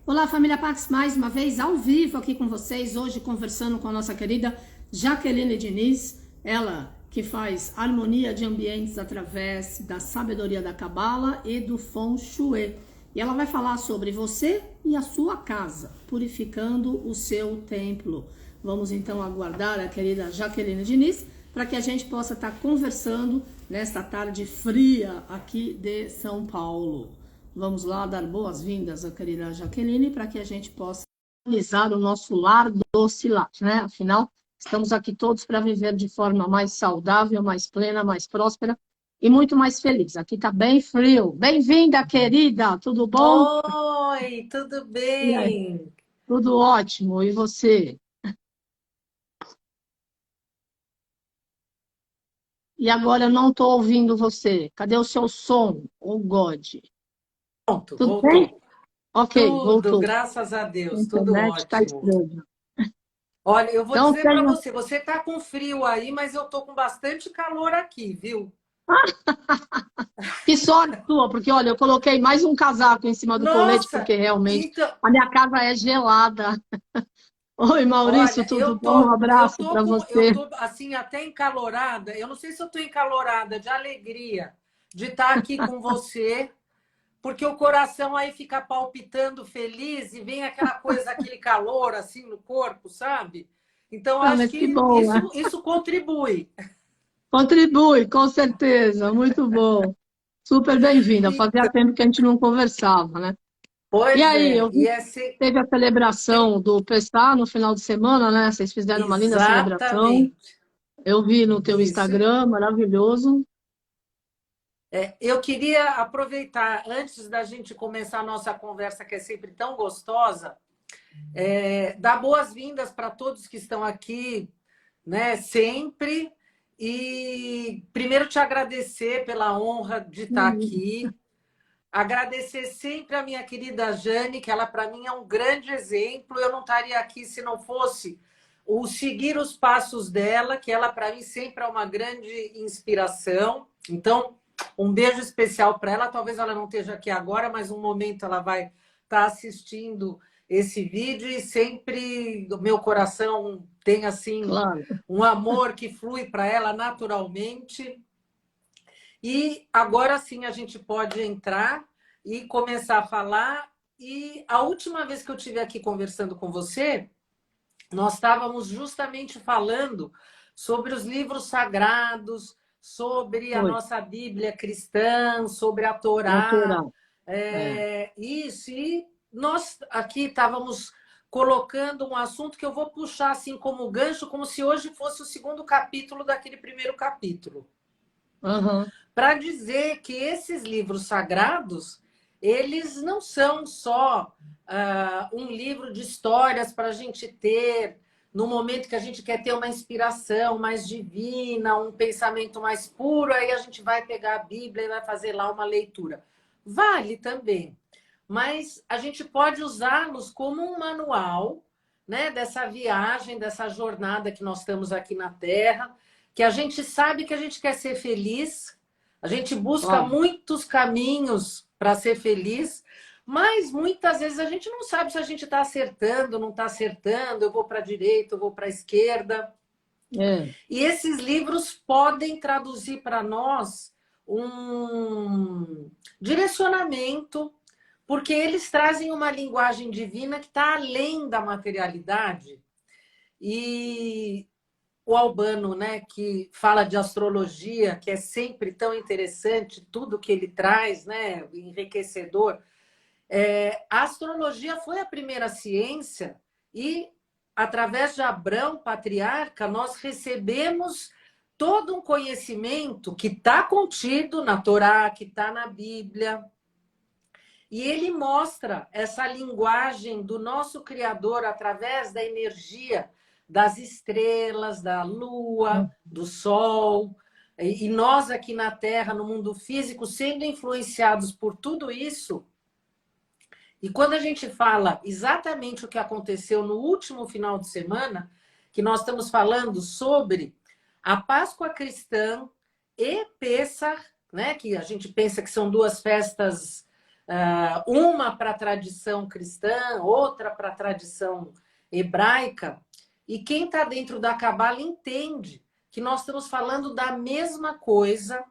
Olá, família Pax, mais uma vez ao vivo aqui com vocês, hoje conversando com a nossa querida Jaqueline Diniz, ela que faz harmonia de ambientes através da sabedoria da Cabala e do Feng Shui. E ela vai falar sobre você e a sua casa, purificando o seu templo. Vamos então aguardar a querida Jaqueline Diniz para que a gente possa estar conversando nesta tarde fria aqui de São Paulo. Vamos lá dar boas-vindas à querida Jaqueline para que a gente possa realizar o nosso lar docilate, né? Afinal, estamos aqui todos para viver de forma mais saudável, mais plena, mais próspera e muito mais feliz. Aqui está bem frio. Bem-vinda, querida! Tudo bom? Oi, tudo E aí? bem? Tudo ótimo. E você? E agora eu não estou ouvindo você. Cadê o seu som? Oh, God. Pronto, Tudo bem? voltou. Ok, Tudo, voltou. graças a A Deus, tudo internet está ótimo. estranha. Olha, eu vou Então, dizer para tenha... você, você tá com frio aí, mas eu tô com bastante calor aqui, viu? Que sorte sua, porque olha, eu coloquei mais um casaco em cima do colete, Nossa, porque realmente então, a minha casa é gelada. Oi, Maurício, olha, tudo bom? Um abraço para eu você. tô assim até encalorada. Eu não sei se eu tô encalorada de alegria de estar aqui com você. Porque o coração aí fica palpitando feliz e vem aquela coisa, aquele calor assim no corpo, sabe? Então, Ah, acho mas que que bom, né? isso contribui. Contribui, com certeza, muito bom. Super bem-vinda. Fazia Então, tempo que a gente não conversava, né? E pois aí, é, eu vi que teve a celebração do Pessah no final de semana, né? Vocês fizeram uma linda celebração. exatamente Eu vi no teu isso. Instagram, maravilhoso. Eu queria aproveitar, antes da gente começar a nossa conversa, que é sempre tão gostosa, dar boas-vindas para todos que estão aqui, né, sempre. E primeiro te agradecer pela honra de estar aqui. Agradecer sempre a minha querida Jane, que ela para mim é um grande exemplo. Eu não estaria aqui se não fosse o seguir os passos dela, que ela para mim sempre é uma grande inspiração. Então, um beijo especial para ela. Talvez ela não esteja aqui agora, mas um momento ela vai estar assistindo esse vídeo e sempre o meu coração tem assim Claro. um amor que flui para ela naturalmente. E agora sim a gente pode entrar e começar a falar. E a última vez que eu estive aqui conversando com você, nós estávamos justamente falando sobre os livros sagrados, sobre a Foi, nossa Bíblia cristã, sobre a Torá. natural. É. Isso, e nós aqui estávamos colocando um assunto que eu vou puxar assim como gancho, como se hoje fosse o segundo capítulo daquele primeiro capítulo Aham. para dizer que esses livros sagrados, eles não são só um livro de histórias para a gente ter no momento que a gente quer ter uma inspiração mais divina, um pensamento mais puro, aí a gente vai pegar a Bíblia e vai fazer lá uma leitura. Vale também, mas a gente pode usá-los como um manual, né, dessa viagem, dessa jornada que nós estamos aqui na Terra, que a gente sabe que a gente quer ser feliz, a gente busca Claro. muitos caminhos para ser feliz, mas muitas vezes a gente não sabe se a gente está acertando, não está acertando, eu vou para a direita, eu vou para a esquerda. É. E esses livros podem traduzir para nós um direcionamento, porque eles trazem uma linguagem divina que está além da materialidade. E o Albano, né, que fala de astrologia, que é sempre tão interessante, tudo que ele traz, né, enriquecedor. A astrologia foi a primeira ciência e, através de Abrão, patriarca, nós recebemos todo um conhecimento que está contido na Torá, que está na Bíblia. E ele mostra essa linguagem do nosso Criador através da energia das estrelas, da lua, do sol. E nós aqui na Terra, no mundo físico, sendo influenciados por tudo isso. E quando a gente fala exatamente o que aconteceu no último final de semana, que nós estamos falando sobre a Páscoa cristã e Pêssar, né, que a gente pensa que são duas festas uma para a tradição cristã, outra para a tradição hebraica, e quem está dentro da Cabala entende que nós estamos falando da mesma coisa,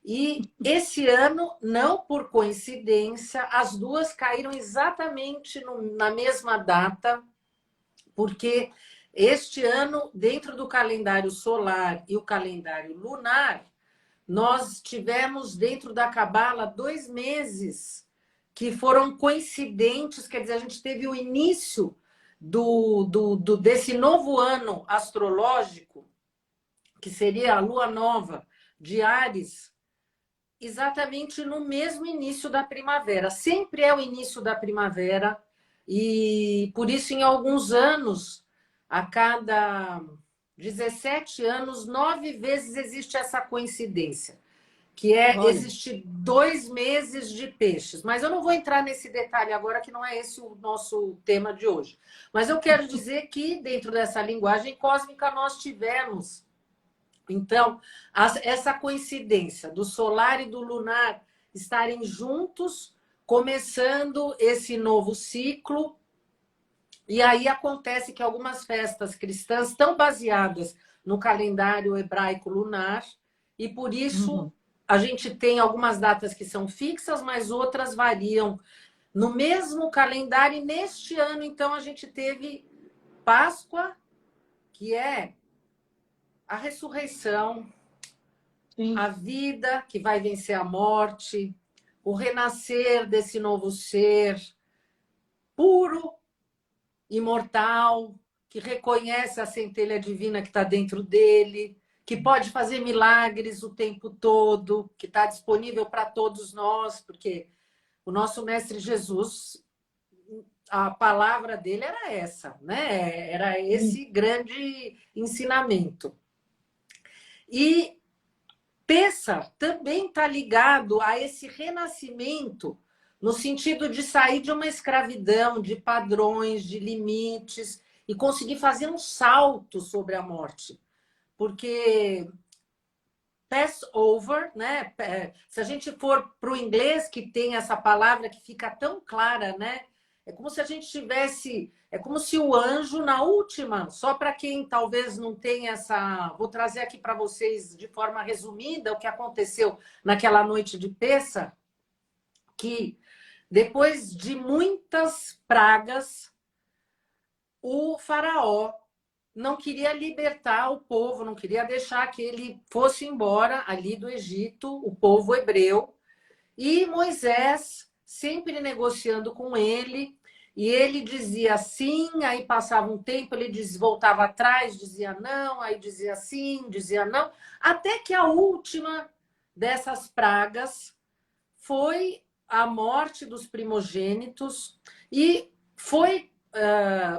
e esse ano, não por coincidência, as duas caíram exatamente na mesma data, porque este ano, dentro do calendário solar e o calendário lunar, nós tivemos dentro da Cabala 2 meses que foram coincidentes, quer dizer, a gente teve o início desse novo ano astrológico, que seria a lua nova de Áries, exatamente no mesmo início da primavera. Sempre é o início da primavera, e por isso, em alguns anos, a cada 17 anos, 9 vezes existe essa coincidência, que Olha, existe 2 meses de peixes. Mas eu não vou entrar nesse detalhe agora, que não é esse o nosso tema de hoje. Mas eu quero dizer que, dentro dessa linguagem cósmica, nós tivemos, então, essa coincidência do solar e do lunar estarem juntos, começando esse novo ciclo. E aí acontece que algumas festas cristãs estão baseadas no calendário hebraico lunar, e por isso uhum. a gente tem algumas datas que são fixas, mas outras variam no mesmo calendário. E neste ano, então, a gente teve Páscoa, que é a ressurreição, Sim. a vida que vai vencer a morte, o renascer desse novo ser puro, imortal, que reconhece a centelha divina que está dentro dele, que pode fazer milagres o tempo todo, que está disponível para todos nós, porque o nosso Mestre Jesus, a palavra dele era essa, né? Era esse grande ensinamento. E Pêssar também está ligado a esse renascimento, no sentido de sair de uma escravidão, de padrões, de limites, e conseguir fazer um salto sobre a morte. Porque Passover, né? Se a gente for para o inglês, que tem essa palavra que fica tão clara, né? É como se a gente tivesse. É como se o anjo, na última, só para quem talvez não tenha essa. Vou trazer aqui para vocês de forma resumida o que aconteceu naquela noite de Pêssar, que depois de muitas pragas, o faraó não queria libertar o povo, não queria deixar que ele fosse embora ali do Egito, o povo hebreu. E Moisés, sempre negociando com ele, e ele dizia sim, aí passava um tempo, ele voltava atrás, dizia não, aí dizia sim, dizia não, até que a última dessas pragas foi a morte dos primogênitos, e foi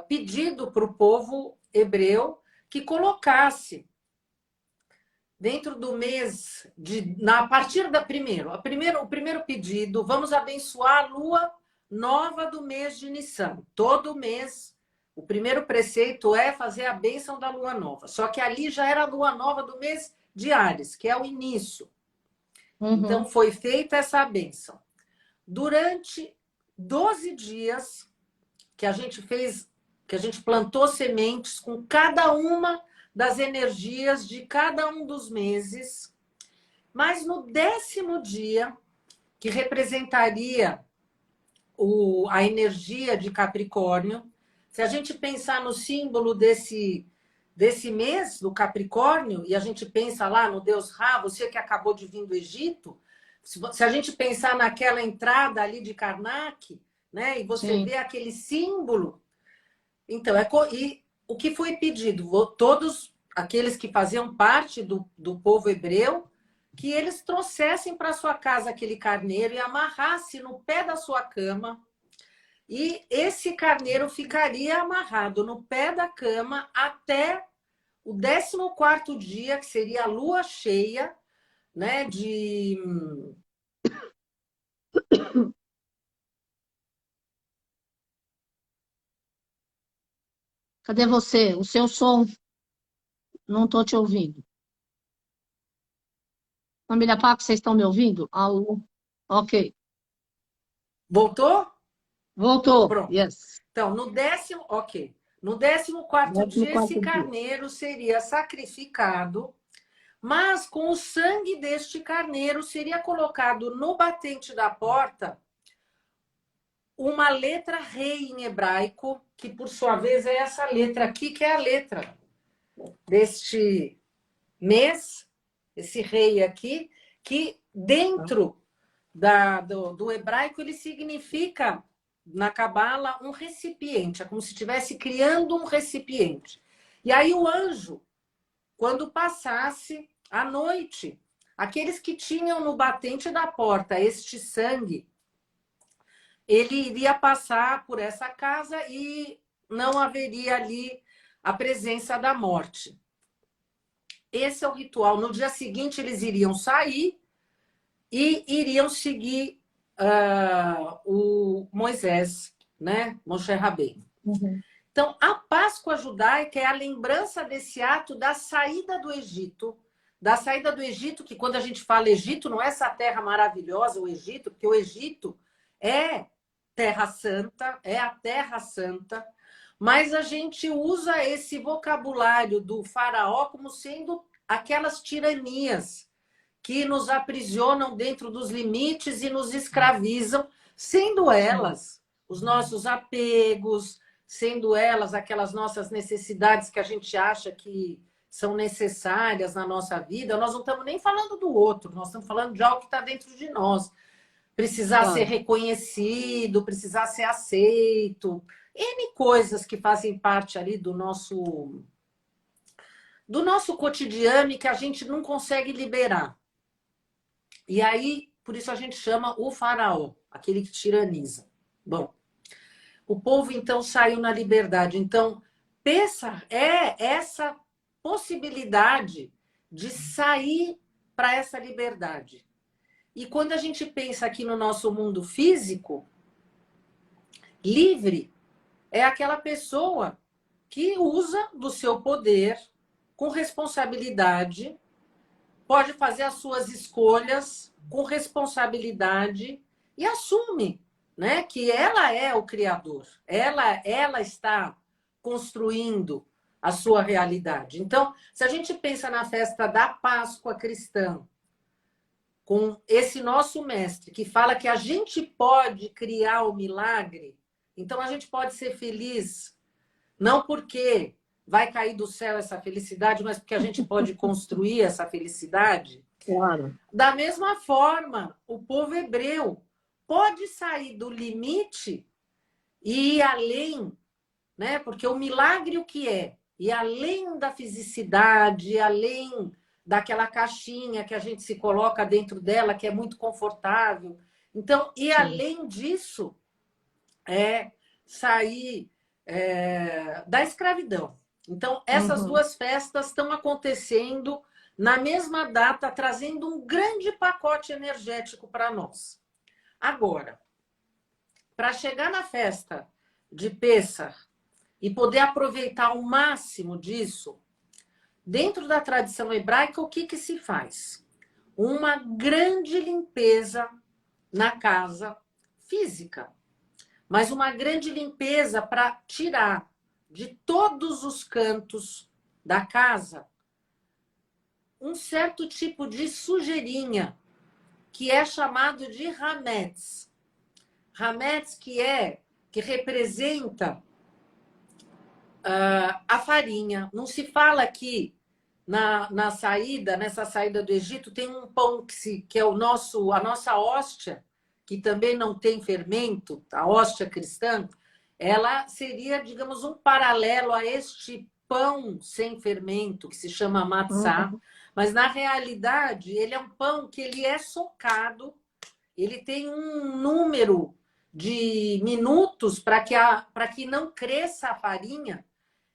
pedido para o povo hebreu que colocasse dentro do mês a partir da o primeiro pedido, vamos abençoar a lua nova do mês de Nissan. Todo mês, o primeiro preceito é fazer a bênção da lua nova. Só que ali já era a lua nova do mês de Áries, que é o início. Então Uhum. foi feita essa bênção. Durante 12 dias que a gente fez, que a gente plantou sementes com cada uma das energias de cada um dos meses, mas no 10º dia, que representaria a energia de Capricórnio, se a gente pensar no símbolo desse mês, do Capricórnio, e a gente pensa lá no Deus Ra, você que acabou de vir do Egito, se a gente pensar naquela entrada ali de Karnak, né, e você Sim. vê aquele símbolo, então, e o que foi pedido? Todos aqueles que faziam parte do povo hebreu, que eles trouxessem para sua casa aquele carneiro e amarrasse no pé da sua cama, e esse carneiro ficaria amarrado no pé da cama até o 14º dia, que seria a lua cheia, né, Cadê você? O seu som, não estou te ouvindo. Família Paco, vocês estão me ouvindo? Alô? Ok. Voltou? Voltou. Pronto. Yes. Então, ok. No 14º dia, esse 14º dia. carneiro seria sacrificado, mas com o sangue deste carneiro seria colocado no batente da porta uma letra rei em hebraico, que por sua vez é essa letra aqui, que é a letra deste mês, esse rei aqui, que dentro do hebraico ele significa, na Cabala, um recipiente. É como se estivesse criando um recipiente. E aí o anjo, quando passasse à noite, aqueles que tinham no batente da porta este sangue, ele iria passar por essa casa e não haveria ali a presença da morte. Esse é o ritual. No dia seguinte, eles iriam sair e iriam seguir o Moisés, né? Moshe Rabbeinu. Uhum. Então, a Páscoa judaica é a lembrança desse ato da saída do Egito. Da saída do Egito, que quando a gente fala Egito, não é essa terra maravilhosa, o Egito, porque o Egito é Terra Santa, é a Terra Santa, mas a gente usa esse vocabulário do faraó como sendo aquelas tiranias que nos aprisionam dentro dos limites e nos escravizam, sendo elas os nossos apegos, sendo elas aquelas nossas necessidades que a gente acha que são necessárias na nossa vida. Nós não estamos nem falando do outro, nós estamos falando de algo que está dentro de nós. Precisar ser reconhecido, precisar ser aceito. N coisas que fazem parte ali do nosso cotidiano e que a gente não consegue liberar. E aí, por isso a gente chama o faraó, aquele que tiraniza. Bom, o povo então saiu na liberdade. Então, pensa, é essa possibilidade de sair para essa liberdade. E quando a gente pensa aqui no nosso mundo físico, livre é aquela pessoa que usa do seu poder com responsabilidade, pode fazer as suas escolhas com responsabilidade e assume, né, que ela é o criador, ela está construindo a sua realidade. Então, se a gente pensa na festa da Páscoa cristã, com esse nosso mestre que fala que a gente pode criar o milagre, então a gente pode ser feliz, não porque vai cair do céu essa felicidade, mas porque a gente pode construir essa felicidade. Claro. Da mesma forma, o povo hebreu pode sair do limite e ir além, né? Porque o milagre o que é? E além da fisicidade, além daquela caixinha que a gente se coloca dentro dela, que é muito confortável. Então, e além disso, é sair da escravidão. Então, essas duas festas estão acontecendo na mesma data, trazendo um grande pacote energético para nós. Agora, para chegar na festa de Pêssar e poder aproveitar o máximo disso, dentro da tradição hebraica, o que se faz? Uma grande limpeza na casa física, mas uma grande limpeza para tirar de todos os cantos da casa um certo tipo de sujeirinha, que é chamado de hametz. Hametz que representa a farinha. Não se fala que nessa saída do Egito, tem um pão que é a nossa hóstia, que também não tem fermento, a hóstia cristã, ela seria, digamos, um paralelo a este pão sem fermento, que se chama matzá, mas na realidade ele é um pão que ele é socado, ele tem um número de minutos para que não cresça a farinha,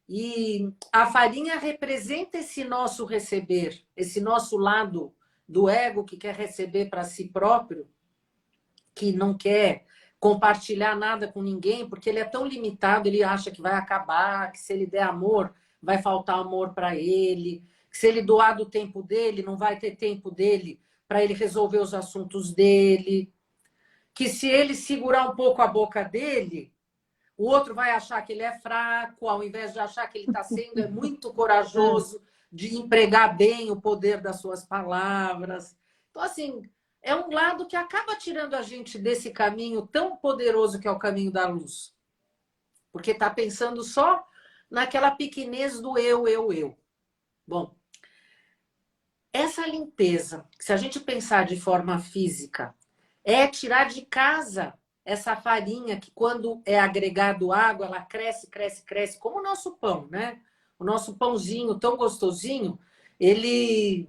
e a farinha representa esse nosso receber, esse nosso lado do ego que quer receber para si próprio, que não quer compartilhar nada com ninguém, porque ele é tão limitado, ele acha que vai acabar, que se ele der amor, vai faltar amor para ele, que se ele doar do tempo dele, não vai ter tempo dele para ele resolver os assuntos dele, que se ele segurar um pouco a boca dele, o outro vai achar que ele é fraco, ao invés de achar que ele está sendo muito corajoso de empregar bem o poder das suas palavras. Então, assim, é um lado que acaba tirando a gente desse caminho tão poderoso que é o caminho da luz. Porque está pensando só naquela pequenez do eu. Bom, essa limpeza, se a gente pensar de forma física, é tirar de casa essa farinha que, quando é agregado água, ela cresce, como o nosso pão, né? O nosso pãozinho tão gostosinho, ele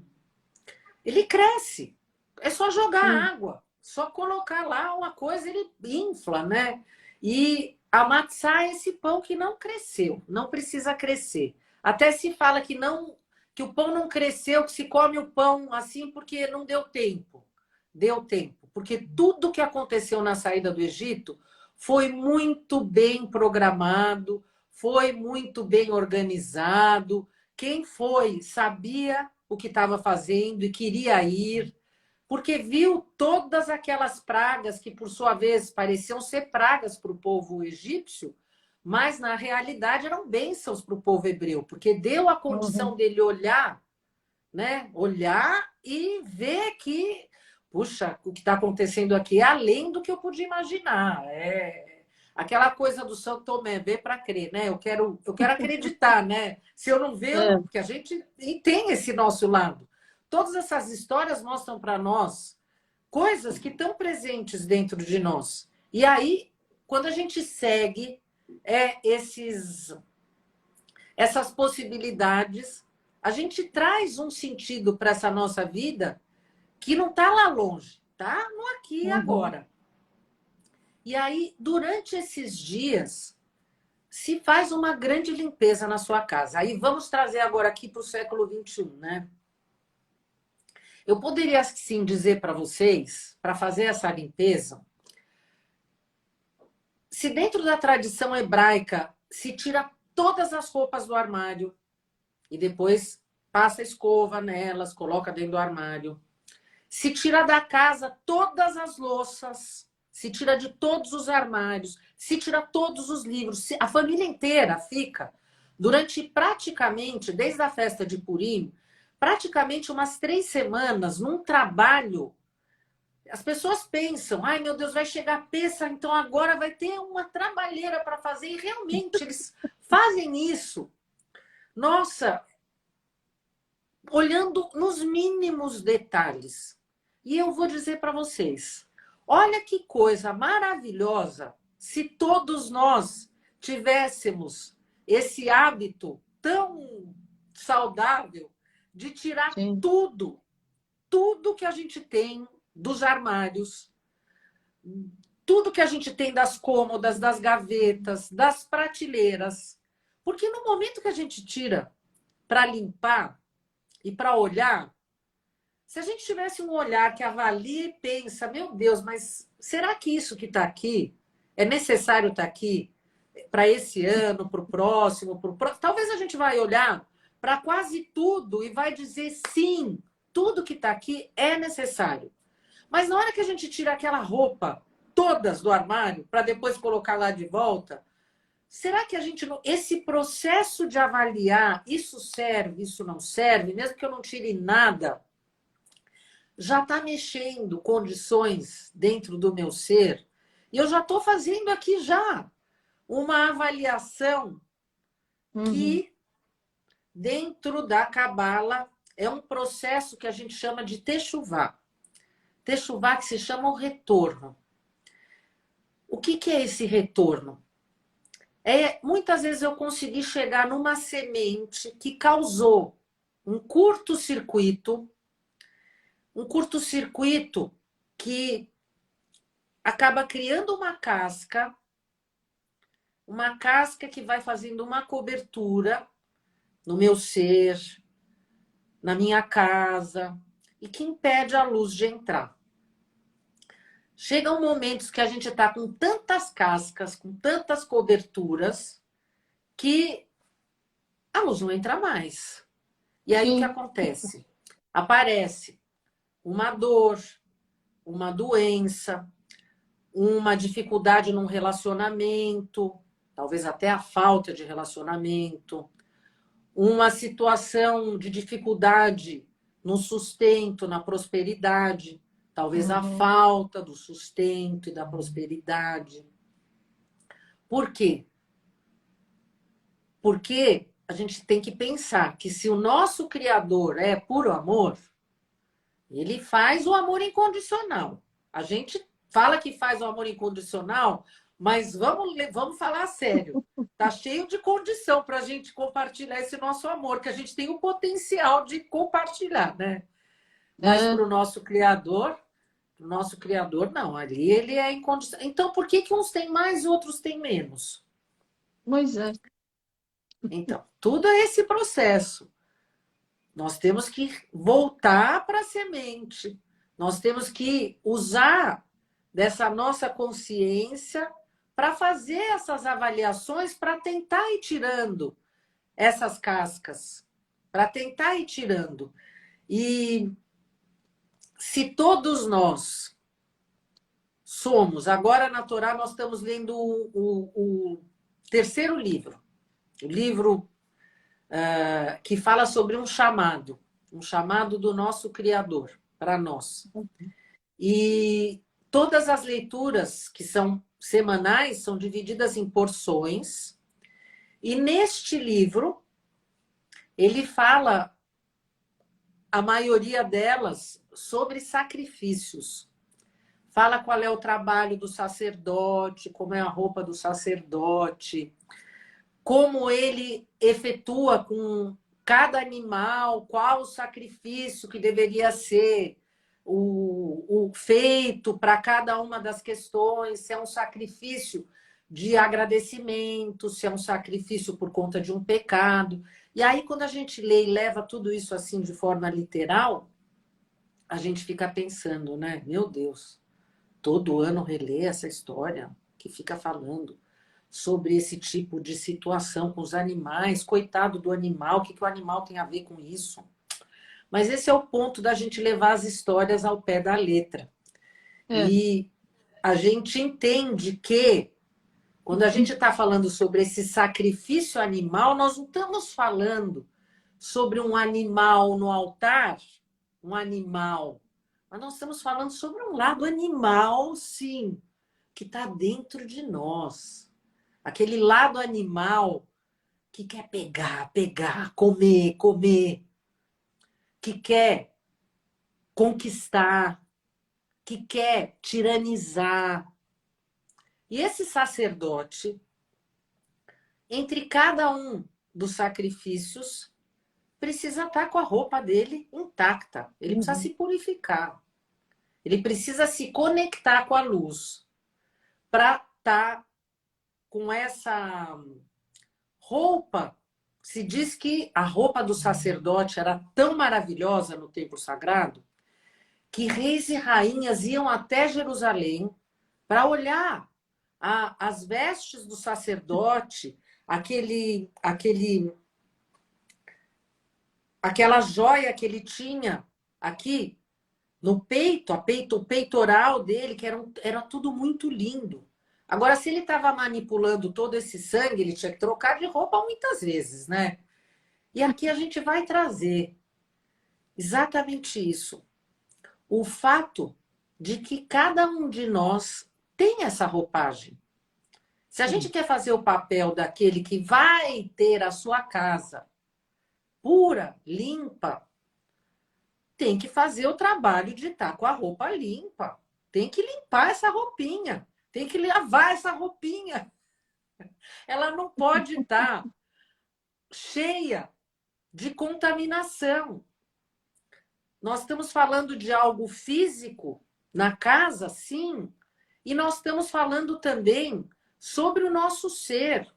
cresce. É só jogar água, só colocar lá uma coisa, ele infla, né? E a matzá é esse pão que não cresceu, não precisa crescer. Até se fala que não, que o pão não cresceu, que se come o pão assim porque não deu tempo. Deu tempo, porque tudo que aconteceu na saída do Egito foi muito bem programado, foi muito bem organizado. Quem foi sabia o que estava fazendo e queria ir, porque viu todas aquelas pragas que, por sua vez, pareciam ser pragas para o povo egípcio, mas, na realidade, eram bênçãos para o povo hebreu, porque deu a condição dele olhar, né? Olhar e ver que, puxa, o que está acontecendo aqui é além do que eu podia imaginar. É aquela coisa do São Tomé, ver para crer, né? Eu quero acreditar, né? Se eu não ver, porque a gente tem esse nosso lado. Todas essas histórias mostram para nós coisas que estão presentes dentro de nós. E aí, quando a gente segue essas possibilidades, a gente traz um sentido para essa nossa vida que não está lá longe, tá no aqui e agora. E aí, durante esses dias, se faz uma grande limpeza na sua casa. Aí vamos trazer agora aqui para o século XXI, né? Eu poderia, sim, dizer para vocês, para fazer essa limpeza, se dentro da tradição hebraica se tira todas as roupas do armário e depois passa a escova nelas, coloca dentro do armário. Se tira da casa todas as louças, se tira de todos os armários, se tira todos os livros, a família inteira fica durante praticamente, desde a festa de Purim, praticamente umas 3 semanas num trabalho. As pessoas pensam, ai meu Deus, vai chegar Pêssar, então agora vai ter uma trabalheira para fazer, e realmente eles fazem isso. Nossa, olhando nos mínimos detalhes. E eu vou dizer para vocês, olha que coisa maravilhosa se todos nós tivéssemos esse hábito tão saudável de tirar tudo que a gente tem dos armários, tudo que a gente tem das cômodas, das gavetas, das prateleiras. Porque no momento que a gente tira para limpar e para olhar, se a gente tivesse um olhar que avalia e pensa, meu Deus, mas será que isso que está aqui é necessário estar aqui para esse ano, para o próximo, talvez a gente vai olhar para quase tudo e vai dizer sim, tudo que está aqui é necessário. Mas na hora que a gente tira aquela roupa todas do armário para depois colocar lá de volta, será que a gente não... Esse processo de avaliar, isso serve, isso não serve, mesmo que eu não tire nada, já está mexendo condições dentro do meu ser. E eu já estou fazendo aqui já uma avaliação que, dentro da Cabala, é um processo que a gente chama de techuvá. Techuvá, que se chama o retorno. O que é esse retorno? Muitas vezes eu consegui chegar numa semente que causou um curto-circuito que acaba criando uma casca que vai fazendo uma cobertura no meu ser, na minha casa, e que impede a luz de entrar. Chegam momentos que a gente está com tantas cascas, com tantas coberturas, que a luz não entra mais. E aí o que acontece? Aparece uma dor, uma doença, uma dificuldade num relacionamento, talvez até a falta de relacionamento, uma situação de dificuldade no sustento, na prosperidade, talvez a falta do sustento e da prosperidade. Por quê? Porque a gente tem que pensar que se o nosso Criador é puro amor, ele faz o amor incondicional. A gente fala que faz o amor incondicional, mas vamos falar sério. Tá cheio de condição para a gente compartilhar esse nosso amor, que a gente tem o potencial de compartilhar, né? Mas para o nosso Criador não. Ali ele é incondicional. Então, por que uns têm mais e outros têm menos? Pois é. Então, tudo é esse processo. Nós temos que voltar para a semente. Nós temos que usar dessa nossa consciência para fazer essas avaliações, para tentar ir tirando essas cascas, para tentar ir tirando. E se todos nós somos, agora na Torá nós estamos lendo o terceiro livro, o livro que fala sobre um chamado do nosso Criador para nós. E todas as leituras que são semanais são divididas em porções. E neste livro, ele fala, a maioria delas, sobre sacrifícios. Fala qual é o trabalho do sacerdote, como é a roupa do sacerdote, como ele efetua com cada animal, qual o sacrifício que deveria ser o feito para cada uma das questões, se é um sacrifício de agradecimento, se é um sacrifício por conta de um pecado. E aí, quando a gente lê e leva tudo isso assim de forma literal, a gente fica pensando, né? Meu Deus, todo ano relê essa história que fica falando sobre esse tipo de situação com os animais. Coitado do animal, o que o animal tem a ver com isso? Mas esse é o ponto da gente levar as histórias ao pé da letra. E a gente entende que, quando a gente está falando sobre esse sacrifício animal, nós não estamos falando sobre um animal no altar, um animal, mas nós estamos falando sobre um lado animal, sim, que está dentro de nós. Aquele lado animal que quer pegar, comer, que quer conquistar, que quer tiranizar. E esse sacerdote, entre cada um dos sacrifícios, precisa estar com a roupa dele intacta. Ele precisa se purificar. Ele precisa se conectar com a luz para estar com essa roupa. Se diz que a roupa do sacerdote era tão maravilhosa no templo sagrado que reis e rainhas iam até Jerusalém para olhar as vestes do sacerdote, aquela joia que ele tinha aqui no peito, o peitoral dele, que era tudo muito lindo. Agora, se ele estava manipulando todo esse sangue, ele tinha que trocar de roupa muitas vezes, né? E aqui a gente vai trazer exatamente isso. O fato de que cada um de nós tem essa roupagem. Se a gente quer fazer o papel daquele que vai ter a sua casa pura, limpa, tem que fazer o trabalho de estar com a roupa limpa. Tem que limpar essa roupinha. Tem que lavar essa roupinha. Ela não pode estar cheia de contaminação. Nós estamos falando de algo físico na casa, sim, e nós estamos falando também sobre o nosso ser.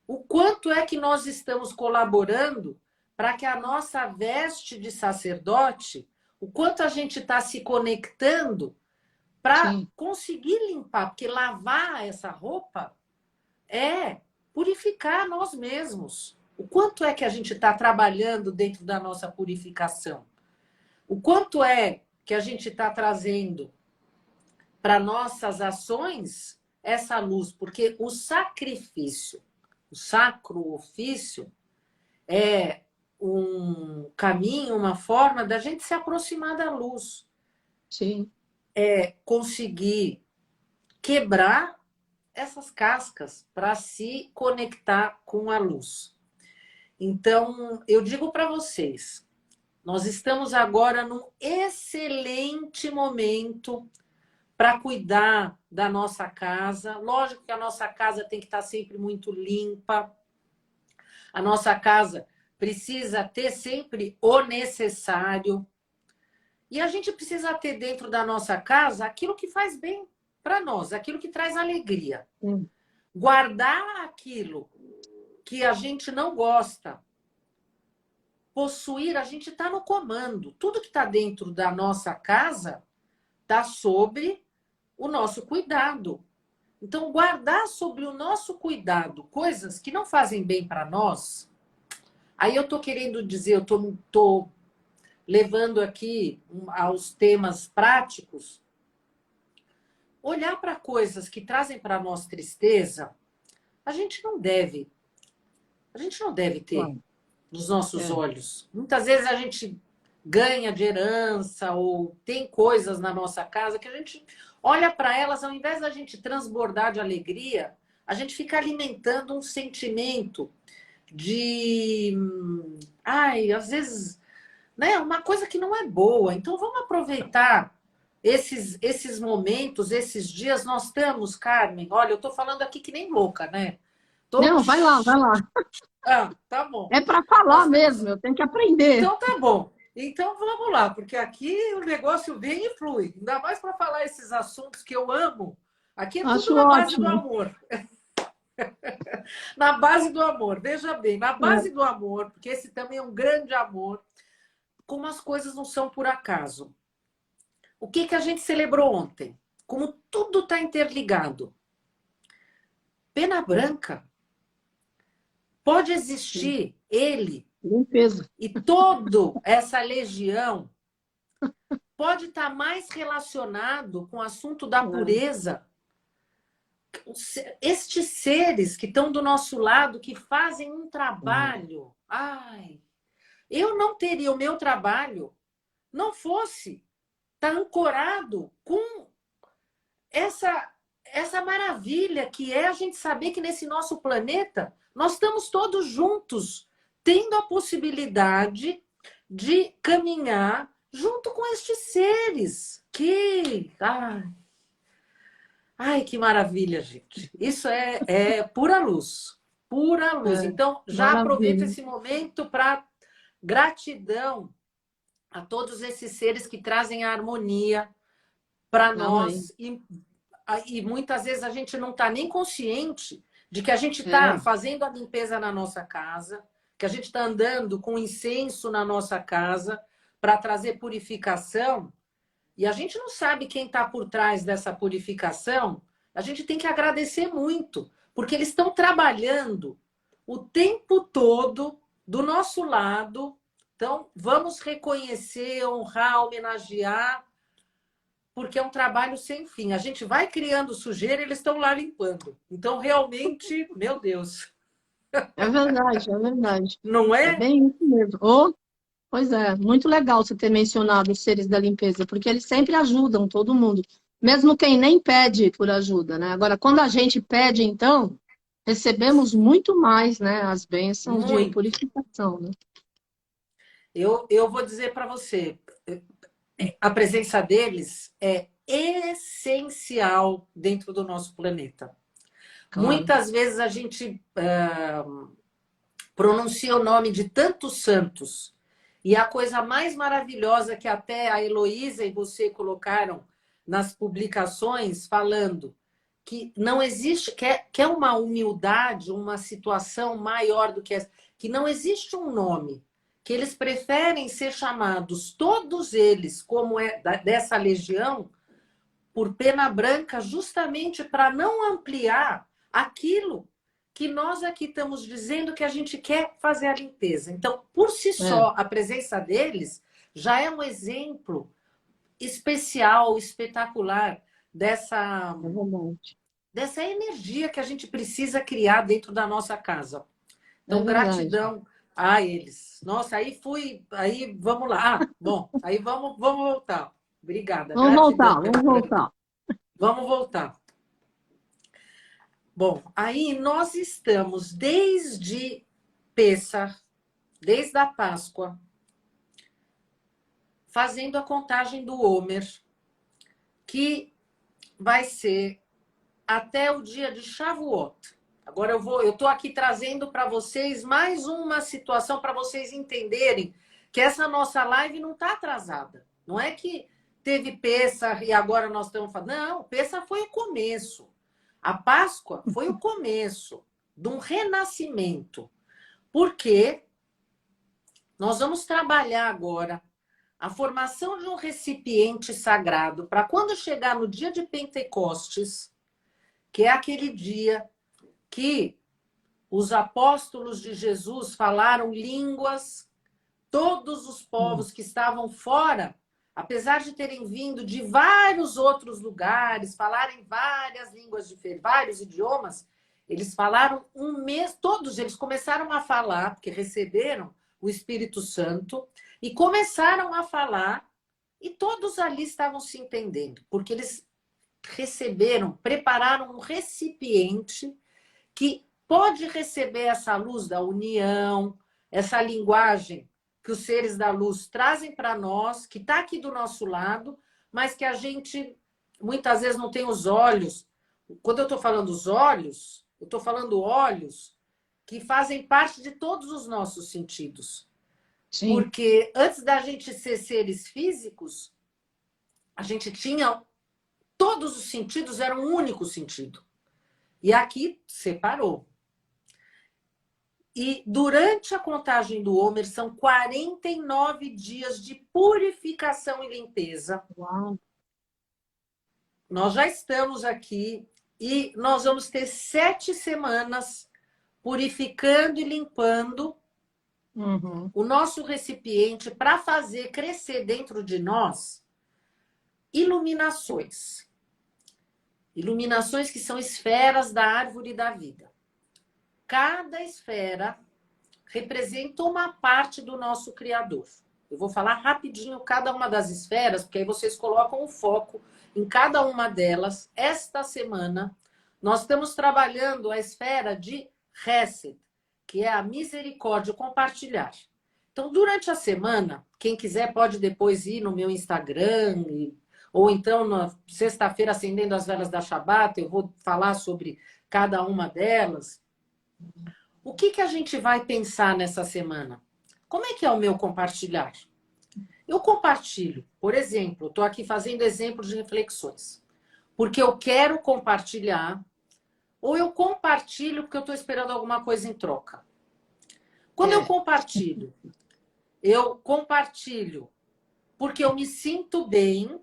O quanto é que nós estamos colaborando para que a nossa veste de sacerdote, o quanto a gente está se conectando para conseguir limpar, porque lavar essa roupa é purificar nós mesmos. O quanto é que a gente está trabalhando dentro da nossa purificação? O quanto é que a gente está trazendo para nossas ações essa luz, porque o sacrifício, o sacro ofício, é um caminho, uma forma da gente se aproximar da luz. Sim. É conseguir quebrar essas cascas para se conectar com a luz. Então, eu digo para vocês, nós estamos agora num excelente momento para cuidar da nossa casa. Lógico que a nossa casa tem que estar sempre muito limpa. A nossa casa precisa ter sempre o necessário. E a gente precisa ter dentro da nossa casa aquilo que faz bem para nós, aquilo que traz alegria. Guardar aquilo que a gente não gosta. Possuir, a gente está no comando. Tudo que está dentro da nossa casa está sobre o nosso cuidado. Então, guardar sobre o nosso cuidado coisas que não fazem bem para nós, aí eu estou querendo dizer, eu estou levando aqui aos temas práticos, olhar para coisas que trazem para nós tristeza, a gente não deve ter nos nossos olhos. Muitas vezes a gente ganha de herança ou tem coisas na nossa casa que a gente olha para elas, ao invés da gente transbordar de alegria, a gente fica alimentando um sentimento de... às vezes, né, uma coisa que não é boa. Então, vamos aproveitar esses momentos, esses dias. Nós estamos, Carmen, olha, eu estou falando aqui que nem louca, né? Não, vai lá, vai lá. Tá bom. É para falar mesmo, eu tenho que aprender. Então, tá bom. Então, vamos lá, porque aqui o negócio vem e flui. Ainda mais para falar esses assuntos que eu amo. Aqui é tudo na base do amor. Na base do amor. Veja bem, na base do amor, porque esse também é um grande amor, como as coisas não são por acaso. O que a gente celebrou ontem? Como tudo está interligado. Pena Branca. Pode existir ele limpeza e toda essa legião pode estar mais relacionado com o assunto da pureza. Estes seres que estão do nosso lado, que fazem um trabalho. Eu não teria o meu trabalho não fosse estar ancorado com essa maravilha que é a gente saber que nesse nosso planeta nós estamos todos juntos, tendo a possibilidade de caminhar junto com estes seres. Que que maravilha, gente. Isso é pura luz. Pura luz. Então, já aproveito esse momento para gratidão a todos esses seres que trazem a harmonia para nós. E muitas vezes a gente não está nem consciente de que a gente está fazendo a limpeza na nossa casa, que a gente está andando com incenso na nossa casa para trazer purificação. E a gente não sabe quem está por trás dessa purificação. A gente tem que agradecer muito, porque eles estão trabalhando o tempo todo do nosso lado. Então, vamos reconhecer, honrar, homenagear, porque é um trabalho sem fim. A gente vai criando sujeira e eles estão lá limpando. Então, realmente, meu Deus. É verdade, é verdade. Não é? É bem isso mesmo. Pois é, muito legal você ter mencionado os seres da limpeza, porque eles sempre ajudam todo mundo, mesmo quem nem pede por ajuda, né? Agora, quando a gente pede, então, recebemos muito mais, né, as bênçãos de purificação, né? Eu vou dizer para você, a presença deles é essencial dentro do nosso planeta. Claro. Muitas vezes a gente pronuncia o nome de tantos santos, e a coisa mais maravilhosa que até a Heloísa e você colocaram nas publicações, falando que não existe, que é uma humildade, uma situação maior do que essa, que não existe um nome, que eles preferem ser chamados, todos eles, como dessa legião, por Pena Branca, justamente para não ampliar aquilo que nós aqui estamos dizendo que a gente quer fazer a limpeza. Então, por si só, a presença deles já é um exemplo especial, espetacular, dessa, É verdade. dessa energia que a gente precisa criar dentro da nossa casa. É Então, verdade. gratidão a eles. Nossa, aí vamos lá. Ah, bom, aí vamos voltar. Obrigada, Vamos gratidão. voltar, vamos voltar. Vamos voltar. Bom, aí nós estamos desde Pêssar, desde a Páscoa, fazendo a contagem do Homer, que vai ser até o dia de Shavuot. Agora eu estou aqui trazendo para vocês mais uma situação para vocês entenderem que essa nossa live não está atrasada. Não é que teve Pêssar e agora nós estamos falando. Não, Pêssar foi o começo. A Páscoa foi o começo de um renascimento. Porque nós vamos trabalhar agora a formação de um recipiente sagrado para quando chegar no dia de Pentecostes, que é aquele dia que os apóstolos de Jesus falaram línguas, todos os povos que estavam fora, apesar de terem vindo de vários outros lugares, falarem várias línguas diferentes, vários idiomas, eles falaram um mês, todos eles começaram a falar, porque receberam o Espírito Santo, e começaram a falar, e todos ali estavam se entendendo, porque eles receberam, prepararam um recipiente que pode receber essa luz da união, essa linguagem que os seres da luz trazem para nós, que está aqui do nosso lado, mas que a gente muitas vezes não tem os olhos. Quando eu estou falando os olhos, eu estou falando olhos que fazem parte de todos os nossos sentidos. Sim. Porque antes da gente ser seres físicos, a gente tinha todos os sentidos, era um único sentido. E aqui separou. E durante a contagem do Homer, são 49 dias de purificação e limpeza. Uau. Nós já estamos aqui e nós vamos ter 7 semanas purificando e limpando o nosso recipiente para fazer crescer dentro de nós iluminações. Iluminações que são esferas da árvore da vida. Cada esfera representa uma parte do nosso Criador. Eu vou falar rapidinho cada uma das esferas, porque aí vocês colocam o foco em cada uma delas. Esta semana, nós estamos trabalhando a esfera de Hesed, que é a misericórdia, compartilhar. Então, durante a semana, quem quiser pode depois ir no meu Instagram, ou então na sexta-feira, acendendo as velas da Shabbat, eu vou falar sobre cada uma delas. O que a gente vai pensar nessa semana? Como é que é o meu compartilhar? Eu compartilho, por exemplo, estou aqui fazendo exemplos de reflexões, porque eu quero compartilhar, ou eu compartilho porque eu estou esperando alguma coisa em troca. Quando eu compartilho porque eu me sinto bem,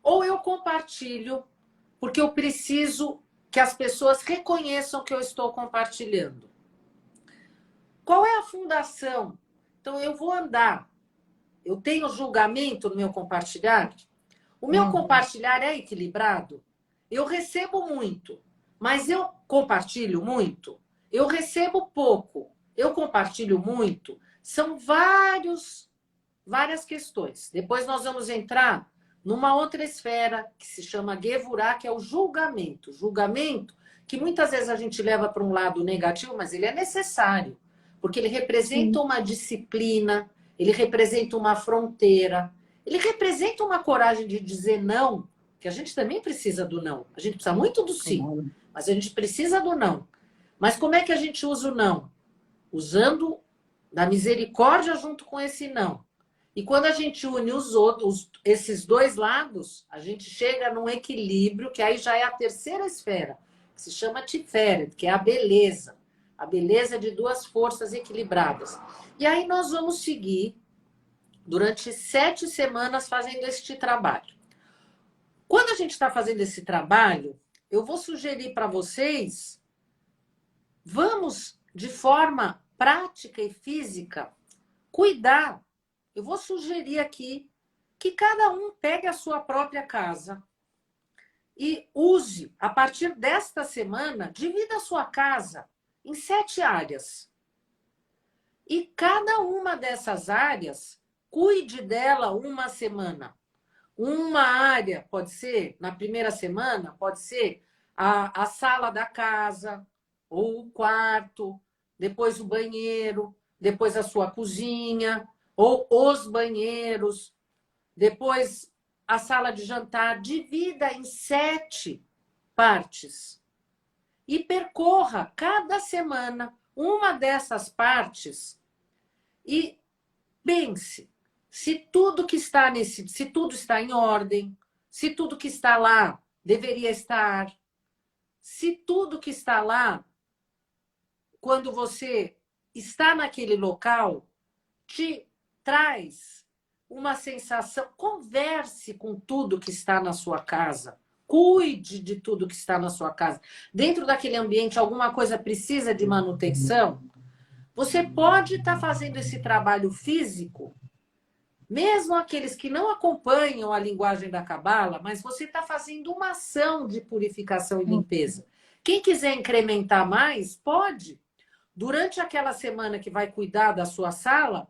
ou eu compartilho porque eu preciso que as pessoas reconheçam que eu estou compartilhando. Qual é a fundação? Então, eu vou andar. Eu tenho julgamento no meu compartilhar? O meu compartilhar é equilibrado? Eu recebo muito, mas eu compartilho muito? Eu recebo pouco, eu compartilho muito? São várias questões. Depois nós vamos entrar numa outra esfera que se chama Gevurah, que é o julgamento. Julgamento que muitas vezes a gente leva para um lado negativo, mas ele é necessário, porque ele representa uma disciplina, ele representa uma fronteira, ele representa uma coragem de dizer não, que a gente também precisa do não. A gente precisa muito do sim, mas a gente precisa do não. Mas como é que a gente usa o não? Usando da misericórdia junto com esse não. E quando a gente une esses dois lados, a gente chega num equilíbrio, que aí já é a terceira esfera, que se chama Tiferet, que é a beleza. A beleza de duas forças equilibradas. E aí nós vamos seguir durante 7 semanas fazendo este trabalho. Quando a gente está fazendo esse trabalho, eu vou sugerir para vocês, vamos de forma prática e física cuidar. Eu vou sugerir aqui que cada um pegue a sua própria casa, e use, a partir desta semana, divida a sua casa em 7 áreas. E cada uma dessas áreas, cuide dela uma semana. Uma área pode ser, na primeira semana, pode ser a sala da casa, ou o quarto, depois o banheiro, depois a sua cozinha, ou os banheiros, depois a sala de jantar. Divida em 7 partes e percorra cada semana uma dessas partes e pense se tudo que está se tudo está em ordem, se tudo que está lá deveria estar, se tudo que está lá, quando você está naquele local, te traz uma sensação. Converse com tudo que está na sua casa. Cuide de tudo que está na sua casa. Dentro daquele ambiente, alguma coisa precisa de manutenção? Você pode estar fazendo esse trabalho físico, mesmo aqueles que não acompanham a linguagem da Cabala, mas você está fazendo uma ação de purificação e limpeza. Quem quiser incrementar mais, pode. Durante aquela semana que vai cuidar da sua sala,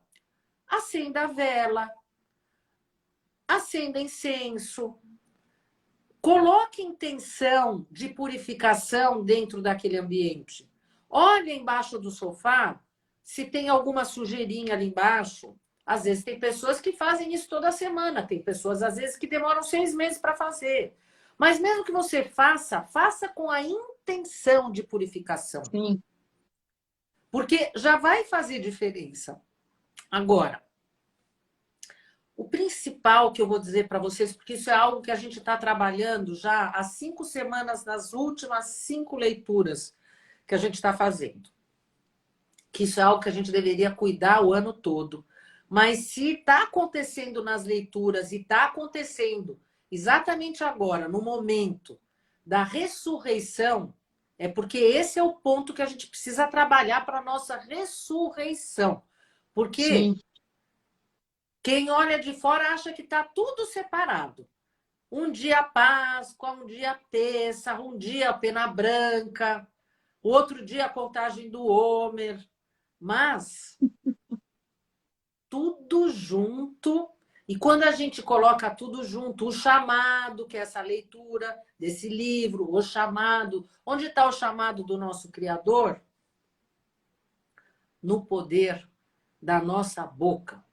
acenda a vela, acenda incenso, coloque intenção de purificação dentro daquele ambiente. Olhe embaixo do sofá se tem alguma sujeirinha ali embaixo. Às vezes tem pessoas que fazem isso toda semana, tem pessoas às vezes que demoram 6 meses para fazer. Mas mesmo que você faça, faça com a intenção de purificação. Sim. Porque já vai fazer diferença. Agora, o principal que eu vou dizer para vocês, porque isso é algo que a gente está trabalhando já há 5 semanas, nas últimas 5 leituras que a gente está fazendo. Que isso é algo que a gente deveria cuidar o ano todo. Mas se está acontecendo nas leituras e está acontecendo exatamente agora, no momento da ressurreição, é porque esse é o ponto que a gente precisa trabalhar para a nossa ressurreição. Porque Sim. quem olha de fora acha que está tudo separado. Um dia Páscoa, um dia terça, um dia pena branca, outro dia a contagem do Homer. Mas tudo junto. E quando a gente coloca tudo junto, o chamado, que é essa leitura desse livro, o chamado. Onde está o chamado do nosso Criador? No poder da nossa boca.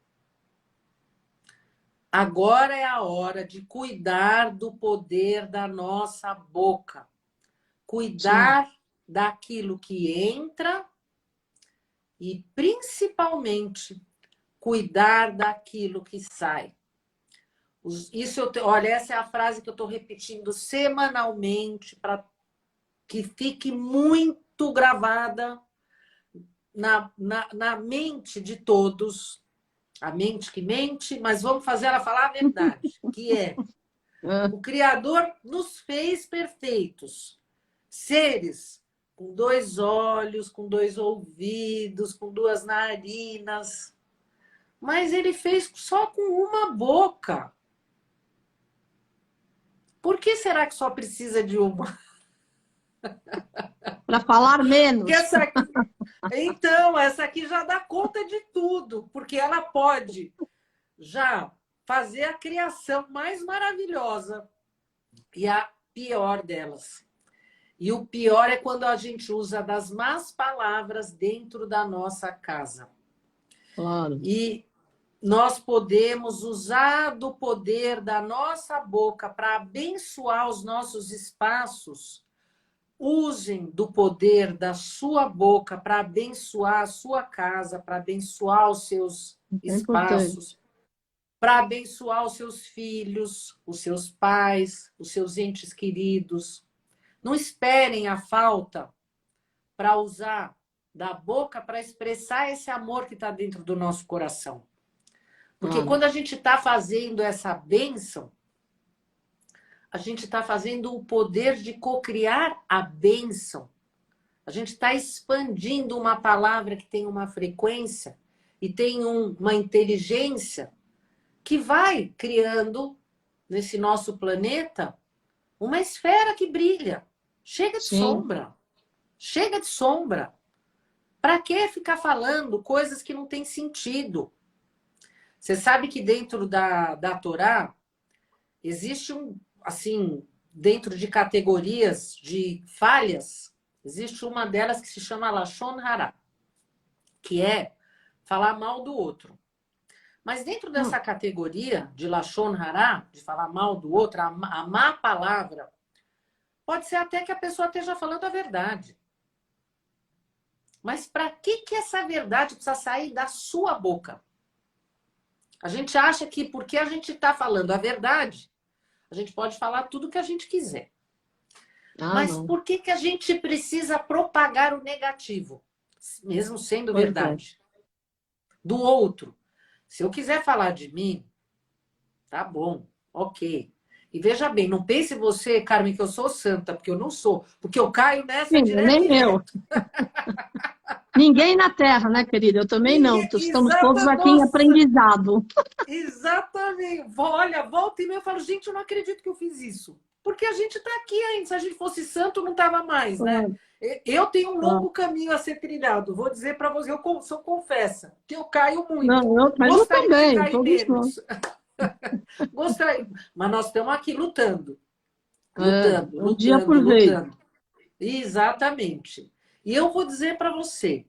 Agora é a hora de cuidar do poder da nossa boca. Cuidar daquilo que entra e, principalmente, cuidar daquilo que sai. Olha, essa é a frase que eu estou repetindo semanalmente para que fique muito gravada na mente de todos. A mente que mente, mas vamos fazer ela falar a verdade, que é: o Criador nos fez perfeitos. Seres com 2 olhos, com 2 ouvidos, com 2 narinas. Mas ele fez só com uma boca. Por que será que só precisa de uma? Para falar menos. Então, essa aqui já dá conta de tudo, porque ela pode já fazer a criação mais maravilhosa e a pior delas. E o pior é quando a gente usa das más palavras dentro da nossa casa. Claro. E nós podemos usar do poder da nossa boca para abençoar os nossos espaços. Usem do poder da sua boca para abençoar a sua casa, para abençoar os seus espaços, para abençoar os seus filhos, os seus pais, os seus entes queridos. Não esperem a falta para usar da boca para expressar esse amor que está dentro do nosso coração. Porque quando a gente está fazendo essa bênção, a gente está fazendo o poder de cocriar a bênção. A gente está expandindo uma palavra que tem uma frequência e tem uma inteligência que vai criando nesse nosso planeta uma esfera que brilha. Chega de Sim. sombra. Chega de sombra. Para que ficar falando coisas que não têm sentido? Você sabe que dentro da Torá existe assim, dentro de categorias de falhas, existe uma delas que se chama Lashon Hara, que é falar mal do outro. Mas dentro dessa categoria de Lashon Hara, de falar mal do outro, a má palavra, pode ser até que a pessoa esteja falando a verdade. Mas para que essa verdade precisa sair da sua boca? A gente acha que porque a gente está falando a verdade, a gente pode falar tudo que a gente quiser. Mas Não. por que a gente precisa propagar o negativo, mesmo sendo Pois é. verdade? Do outro. Se eu quiser falar de mim, tá bom, ok. E veja bem, não pense você, Carmen, que eu sou santa, porque eu não sou. Porque eu caio nessa Sim, direto e nem eu. reto. Ninguém na Terra, né, querida? Eu também não. Ninguém, Estamos todos aqui em nossa, aprendizado. exatamente. Olha, volta e meia eu falo, gente, eu não acredito que eu fiz isso. Porque a gente está aqui ainda. Se a gente fosse santo, não estava mais, né? Claro, Eu tenho um claro. longo caminho a ser trilhado. Vou dizer para você, eu sou confessa, que eu caio muito. Mas eu Gostaria de também, cair todos nós. menos. Gostaria. Mas nós estamos aqui lutando. É, Lutando, um dia lutando, por vez. lutando. Exatamente. E eu vou dizer para você,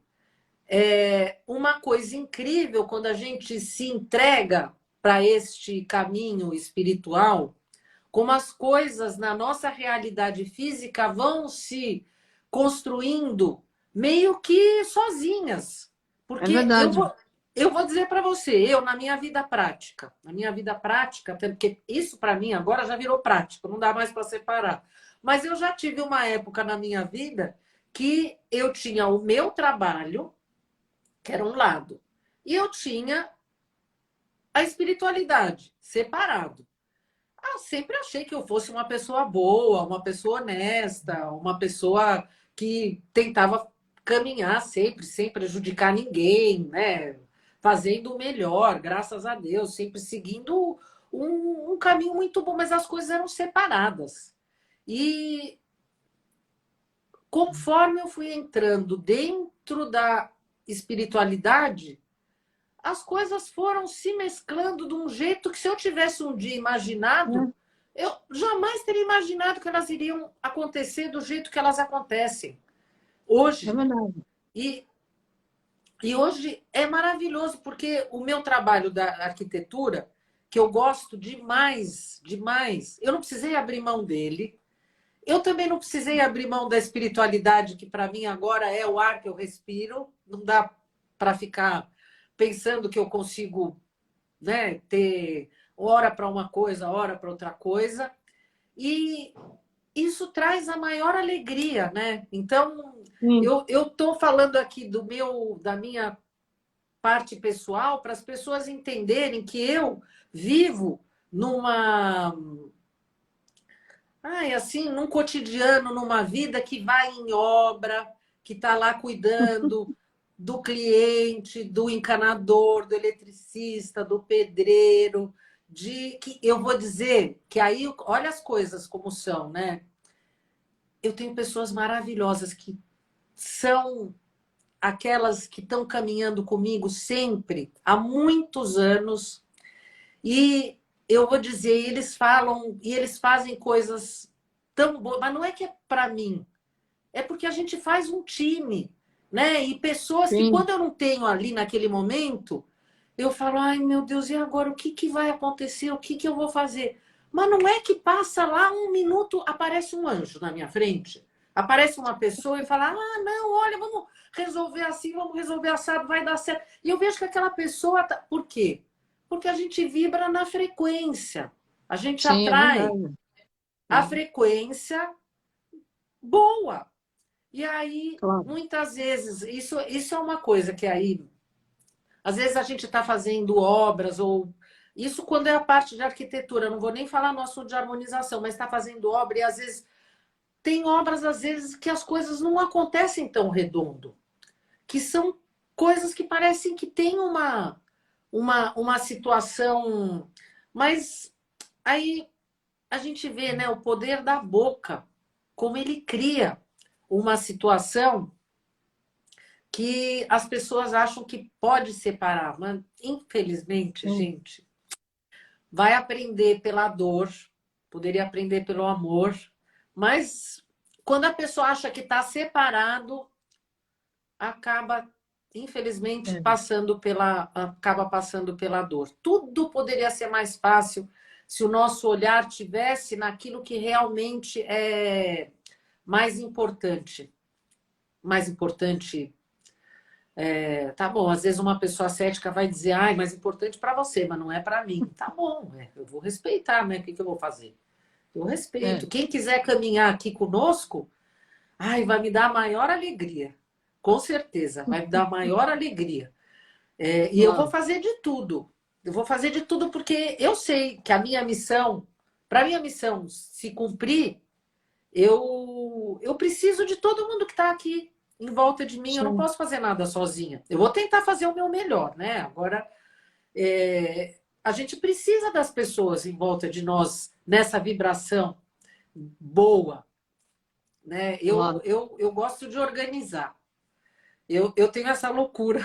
uma coisa incrível quando a gente se entrega para este caminho espiritual, como as coisas na nossa realidade física vão se construindo meio que sozinhas. É Porque verdade. eu vou dizer para você, na minha vida prática, até porque isso para mim agora já virou prático, não dá mais para separar. Mas eu já tive uma época na minha vida que eu tinha o meu trabalho, que era um lado, e eu tinha a espiritualidade separado. Sempre achei que eu fosse uma pessoa boa, uma pessoa honesta, uma pessoa que tentava caminhar sempre, sem prejudicar ninguém, né? Fazendo o melhor, graças a Deus, sempre seguindo um caminho muito bom, mas as coisas eram separadas. E conforme eu fui entrando dentro da espiritualidade, as coisas foram se mesclando de um jeito que, se eu tivesse um dia imaginado, eu jamais teria imaginado que elas iriam acontecer do jeito que elas acontecem É hoje. verdade. E, e hoje é maravilhoso, porque o meu trabalho da arquitetura, que eu gosto demais, demais, eu não precisei abrir mão dele. Eu também não precisei abrir mão da espiritualidade, que para mim agora é o ar que eu respiro. Não dá para ficar pensando que eu consigo, né, ter hora para uma coisa, hora para outra coisa. E isso traz a maior alegria, né? Então, Sim. eu estou falando aqui da minha parte pessoal para as pessoas entenderem que eu vivo numa assim, num cotidiano, numa vida que vai em obra, que está lá cuidando do cliente, do encanador, do eletricista, do pedreiro, que eu vou dizer que aí, olha as coisas como são, né? Eu tenho pessoas maravilhosas que são aquelas que estão caminhando comigo sempre, há muitos anos, e eu vou dizer, eles falam e eles fazem coisas tão boas, mas não é que é para mim, é porque a gente faz um time, né? E pessoas que, Sim. quando eu não tenho ali naquele momento, eu falo, ai meu Deus, e agora o que vai acontecer? O que eu vou fazer? Mas não é que passa lá um minuto, aparece um anjo na minha frente, aparece uma pessoa e fala, não, olha, vamos resolver assim, vamos resolver assado, vai dar certo. E eu vejo que aquela pessoa tá... Por quê? Porque a gente vibra na frequência. A gente Sim, é atrai verdade. a frequência boa. E aí, Claro. muitas vezes, isso é uma coisa que aí, às vezes a gente está fazendo obras, ou isso quando é a parte de arquitetura, eu não vou nem falar no assunto de harmonização, mas está fazendo obra e às vezes tem obras, às vezes, que as coisas não acontecem tão redondo, que são coisas que parecem que tem uma situação, mas aí a gente vê, né, o poder da boca, como ele cria uma situação que as pessoas acham que pode separar, mas infelizmente, gente, vai aprender pela dor, poderia aprender pelo amor, mas quando a pessoa acha que está separado, acaba, infelizmente, acaba passando pela dor. Tudo poderia ser mais fácil se o nosso olhar tivesse naquilo que realmente é mais importante. Mais importante. Tá bom, às vezes uma pessoa cética vai dizer, ai, mais importante para você, mas não é para mim. Tá bom, eu vou respeitar, né? O que eu vou fazer? Eu respeito. Quem quiser caminhar aqui conosco, ai, vai me dar a maior alegria. Com certeza, vai me dar a maior alegria. E eu vou fazer de tudo. Eu vou fazer de tudo porque eu sei que a minha missão, para a minha missão se cumprir, eu preciso de todo mundo que está aqui em volta de mim. Sim. Eu não posso fazer nada sozinha. Eu vou tentar fazer o meu melhor, né? Agora, a gente precisa das pessoas em volta de nós nessa vibração boa, né? Eu gosto de organizar. Eu tenho essa loucura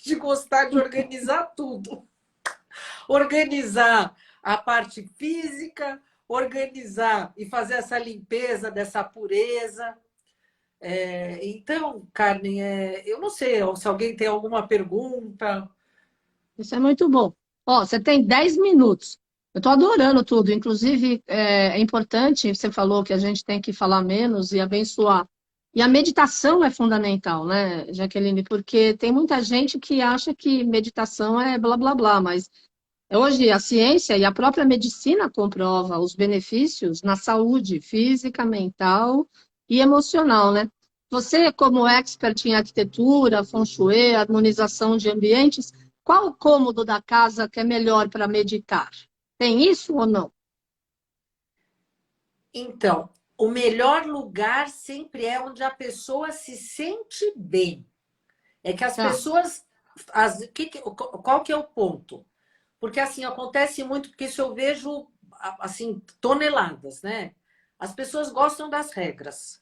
de gostar de organizar tudo. Organizar a parte física, organizar e fazer essa limpeza dessa pureza. Então, Carmen, eu não sei se alguém tem alguma pergunta. Isso é muito bom. Ó, você tem 10 minutos. Eu estou adorando tudo. Inclusive, é importante, você falou que a gente tem que falar menos e abençoar. E a meditação é fundamental, né, Jaqueline? Porque tem muita gente que acha que meditação é blá, blá, blá, mas hoje a ciência e a própria medicina comprova os benefícios na saúde física, mental e emocional, né? Você, como expert em arquitetura, feng shui, harmonização de ambientes, qual o cômodo da casa que é melhor para meditar? Tem isso ou não? Então, o melhor lugar sempre é onde a pessoa se sente bem. É que as pessoas... qual que é o ponto? Porque, assim, acontece muito, porque isso eu vejo, assim, toneladas, né? As pessoas gostam das regras.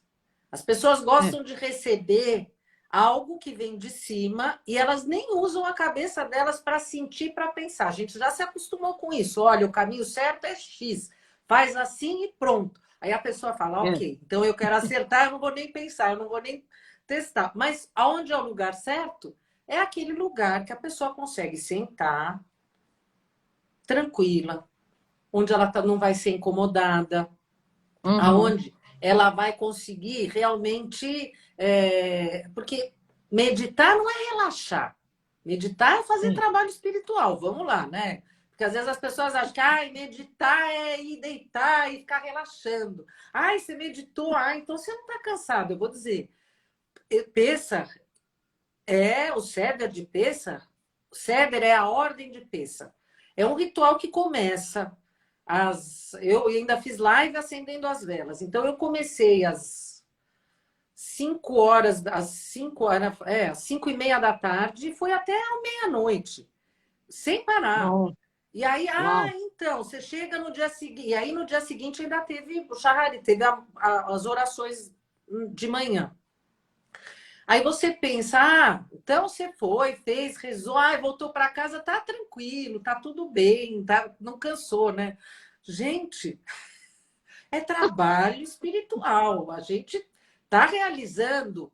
As pessoas gostam de receber algo que vem de cima e elas nem usam a cabeça delas para sentir, para pensar. A gente já se acostumou com isso. Olha, o caminho certo é X. Faz assim e pronto. Aí a pessoa fala, ok, então eu quero acertar, eu não vou nem pensar, eu não vou nem testar. Mas aonde é o lugar certo? É aquele lugar que a pessoa consegue sentar tranquila, onde ela não vai ser incomodada, aonde ela vai conseguir realmente... porque meditar não é relaxar. Meditar é fazer trabalho espiritual. Vamos lá, né? Porque às vezes as pessoas acham que meditar é ir deitar e ficar relaxando. Você meditou, então você não está cansado. Eu vou dizer, Pêssar o Seder de Pêssar. O Seder é a ordem de Pêssar. É um ritual que começa eu ainda fiz live acendendo as velas. Então eu comecei às 5 horas, às 5h30 da tarde e foi até a meia-noite, sem parar. E aí, então, você chega no dia seguinte, e aí no dia seguinte ainda teve o Shahari, teve as orações de manhã. Aí você pensa, então você foi, fez, rezou, voltou para casa, tá tranquilo, tá tudo bem, não cansou, né? Gente, é trabalho espiritual. A gente tá realizando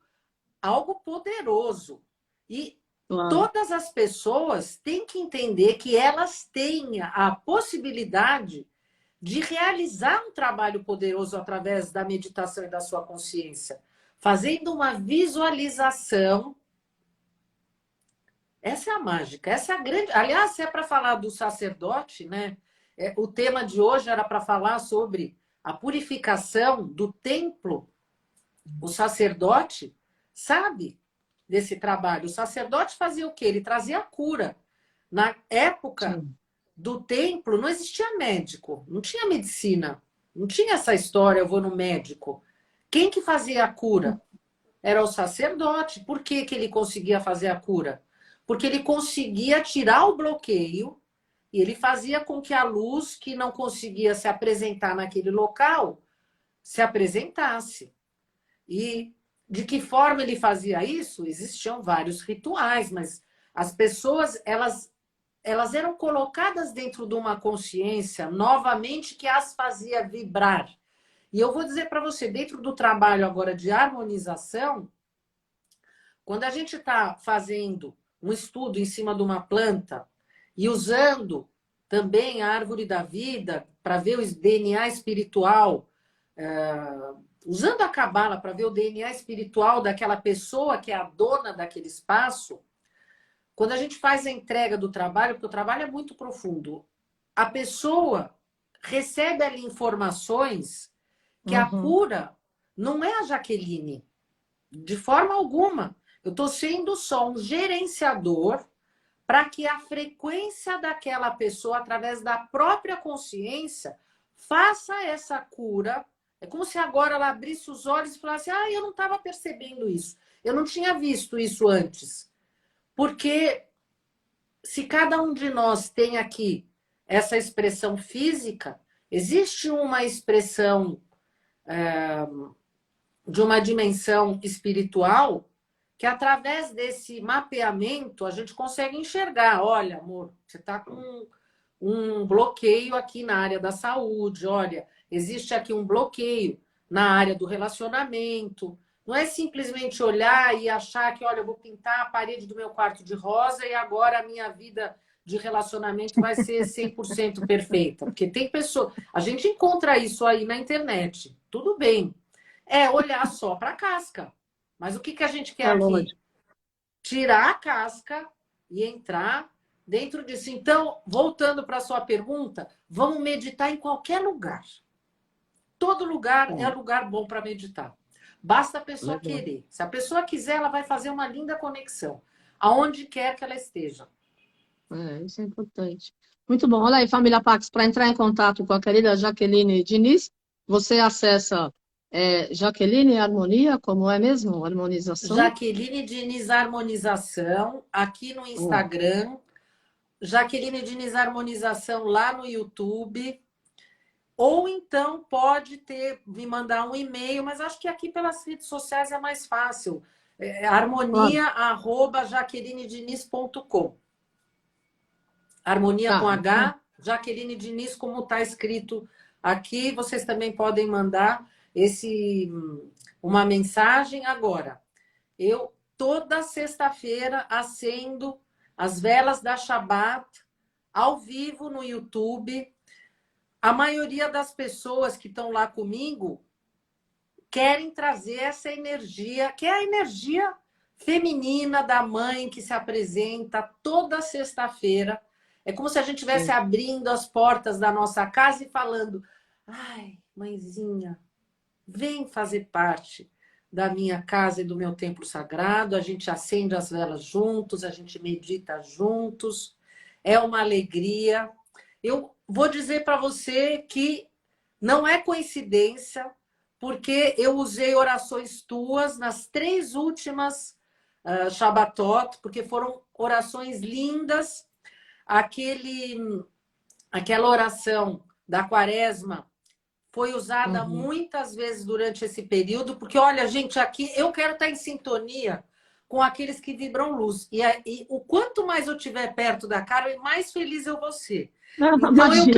algo poderoso. E todas as pessoas têm que entender que elas têm a possibilidade de realizar um trabalho poderoso através da meditação e da sua consciência. Fazendo uma visualização. Essa é a mágica, essa é a grande... Aliás, se é para falar do sacerdote, né? O tema de hoje era para falar sobre a purificação do templo. O sacerdote sabe desse trabalho. O sacerdote fazia o quê? Ele trazia a cura. Na época do templo, não existia médico, não tinha medicina, não tinha essa história, eu vou no médico. Quem que fazia a cura? Era o sacerdote. Por que ele conseguia fazer a cura? Porque ele conseguia tirar o bloqueio E ele fazia com que a luz que não conseguia se apresentar naquele local se apresentasse. E de que forma ele fazia isso? Existiam vários rituais, mas as pessoas, elas eram colocadas dentro de uma consciência novamente que as fazia vibrar. E eu vou dizer para você, dentro do trabalho agora de harmonização, quando a gente está fazendo um estudo em cima de uma planta e usando também a árvore da vida para ver o DNA espiritual, usando a cabala para ver o DNA espiritual daquela pessoa que é a dona daquele espaço, quando a gente faz a entrega do trabalho, porque o trabalho é muito profundo, a pessoa recebe ali informações que a cura não é a Jaqueline, de forma alguma. Eu estou sendo só um gerenciador para que a frequência daquela pessoa, através da própria consciência, faça essa cura. É como se agora ela abrisse os olhos e falasse: ah, eu não estava percebendo isso. Eu não tinha visto isso antes. Porque se cada um de nós tem aqui essa expressão física, existe uma expressão de uma dimensão espiritual que através desse mapeamento a gente consegue enxergar. Olha, amor, você está com um bloqueio aqui na área da saúde, olha, existe aqui um bloqueio na área do relacionamento. Não é simplesmente olhar e achar que, olha, eu vou pintar a parede do meu quarto de rosa e agora a minha vida de relacionamento vai ser 100% perfeita. Porque tem pessoa... A gente encontra isso aí na internet. Tudo bem. É olhar só para a casca. Mas o que a gente quer aqui? Tirar a casca e entrar dentro disso. Então, voltando para a sua pergunta, vamos meditar em qualquer lugar. Todo lugar é lugar bom para meditar. Basta a pessoa querer. Se a pessoa quiser, ela vai fazer uma linda conexão. Aonde quer que ela esteja. Isso é importante. Muito bom. Olha aí, família Pax, para entrar em contato com a querida Jaqueline Diniz, você acessa Jaqueline Harmonia, como é mesmo? Harmonização? Jaqueline Diniz Harmonização, aqui no Instagram. Jaqueline Diniz Harmonização lá no YouTube. Ou então pode me mandar um e-mail, mas acho que aqui pelas redes sociais é mais fácil. harmonia@jaquelinediniz.com. Harmonia com H, Jaqueline Diniz, como está escrito aqui. Vocês também podem mandar uma mensagem. Agora, eu toda sexta-feira acendo as velas da Shabbat ao vivo no YouTube. A maioria das pessoas que estão lá comigo querem trazer essa energia, que é a energia feminina da mãe que se apresenta toda sexta-feira. É como se a gente estivesse abrindo as portas da nossa casa e falando: ai, mãezinha, vem fazer parte da minha casa e do meu templo sagrado. A gente acende as velas juntos, a gente medita juntos. É uma alegria. Eu vou dizer para você que não é coincidência, porque eu usei orações tuas nas 3 últimas Shabbatot, porque foram orações lindas. Aquela oração da Quaresma foi usada muitas vezes durante esse período, porque, olha, gente, aqui eu quero estar em sintonia com aqueles que vibram luz. E o quanto mais eu estiver perto da Carol, mais feliz eu vou ser. Então, imagina.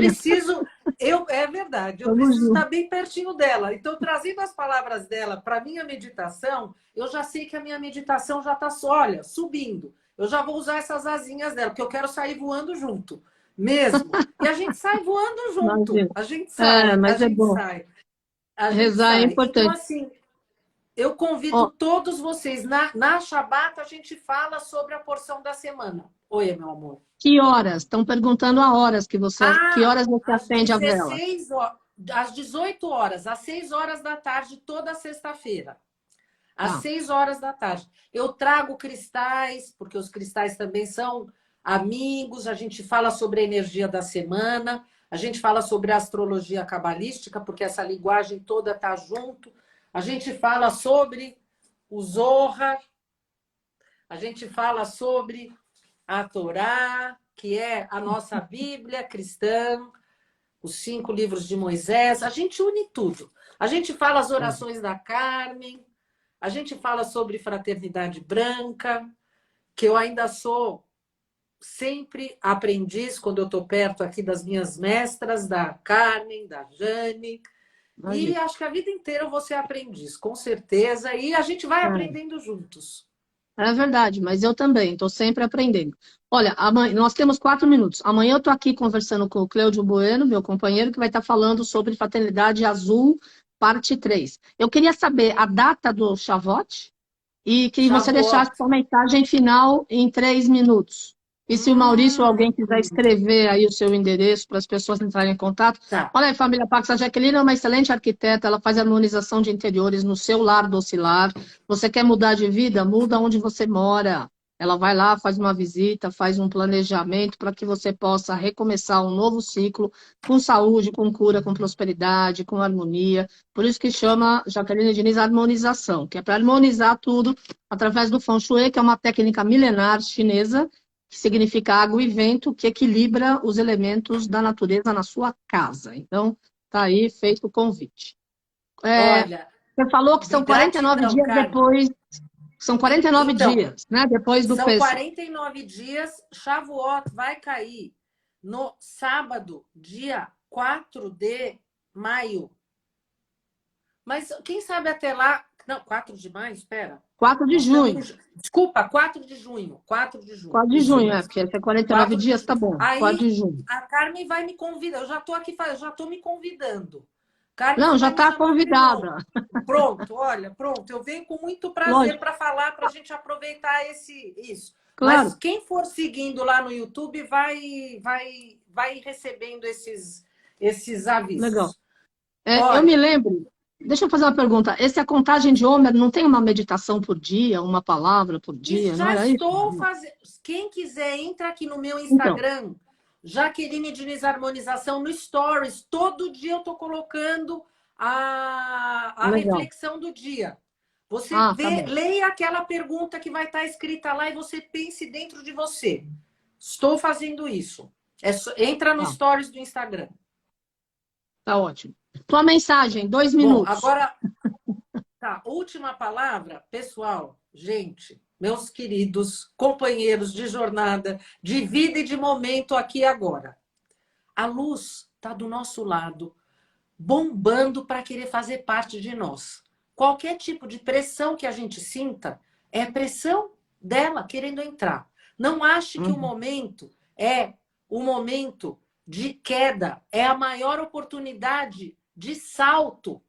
É verdade, eu preciso estar bem pertinho dela. Então, trazendo as palavras dela para a minha meditação, eu já sei que a minha meditação já está, olha, subindo. Eu já vou usar essas asinhas dela, porque eu quero sair voando junto, mesmo. E a gente sai voando junto. Imagina. A gente sai, mas a gente bom. sai. Rezar é importante. Então, assim, eu convido todos vocês. Na Shabbat, a gente fala sobre a porção da semana. Oi, meu amor. Que horas? Estão perguntando a horas que você... que horas você acende a vela? Às 18 horas, às 6 horas da tarde, toda sexta-feira. Às 6 horas da tarde. Eu trago cristais, porque os cristais também são amigos. A gente fala sobre a energia da semana. A gente fala sobre a astrologia cabalística, porque essa linguagem toda está junto. A gente fala sobre o Zohar. A gente fala sobre a Torá, que é a nossa Bíblia cristã, os 5 livros de Moisés. A gente une tudo. A gente fala as orações da Carmen, a gente fala sobre fraternidade branca, que eu ainda sou sempre aprendiz quando eu estou perto aqui das minhas mestras, da Carmen, da Jane. E acho que a vida inteira eu vou ser aprendiz, com certeza. E a gente vai aprendendo juntos. É verdade, mas eu também, estou sempre aprendendo. Olha, nós temos 4 minutos. Amanhã eu estou aqui conversando com o Cleudio Bueno, meu companheiro, que vai estar falando sobre Fraternidade Azul, parte 3. Eu queria saber a data do Shavuot e que você deixasse sua mensagem final em 3 minutos. E se o Maurício ou alguém quiser escrever aí o seu endereço para as pessoas entrarem em contato. Tá. Olha aí, família Pax, a Jaqueline é uma excelente arquiteta, ela faz harmonização de interiores no seu lar docilar. Você quer mudar de vida? Muda onde você mora. Ela vai lá, faz uma visita, faz um planejamento para que você possa recomeçar um novo ciclo com saúde, com cura, com prosperidade, com harmonia. Por isso que chama Jaqueline Diniz harmonização, que é para harmonizar tudo através do Feng Shui, que é uma técnica milenar chinesa, que significa água e vento, que equilibra os elementos da natureza na sua casa. Então, tá aí feito o convite. Olha, você falou que são 49 dias depois. São 49 dias, né? Depois do São Pêssego. 49 dias. Shavuot vai cair no sábado, dia 4 de maio. Mas quem sabe até lá... Não, 4 de maio, espera. 4 de junho. Desculpa, 4 de junho. 4 de junho. 4 de junho, porque se é 49 dias, tá bom. Aí, 4 de junho. a Carmen vai me convidar. Eu já estou aqui, já estou me convidando. Carmen, não, já está convidada. Pronto, olha, pronto. Eu venho com muito prazer para falar, para a gente aproveitar isso. Claro. Mas quem for seguindo lá no YouTube vai recebendo esses avisos. Legal. Eu me lembro... Deixa eu fazer uma pergunta. Essa contagem de Homer não tem uma meditação por dia, uma palavra por dia? Já estou fazendo. Quem quiser, entra aqui no meu Instagram, então. Jaqueline Diniz Harmonização, no Stories. Todo dia eu estou colocando a reflexão do dia. Você leia aquela pergunta que vai estar escrita lá e você pense dentro de você. Estou fazendo isso. Entra no Stories do Instagram. Tá ótimo. Tua mensagem, 2 minutos. Bom, agora, última palavra, pessoal, gente, meus queridos companheiros de jornada, de vida e de momento aqui e agora. A luz está do nosso lado, bombando para querer fazer parte de nós. Qualquer tipo de pressão que a gente sinta, é pressão dela querendo entrar. Não ache que o momento é o momento de queda, é a maior oportunidade de salto.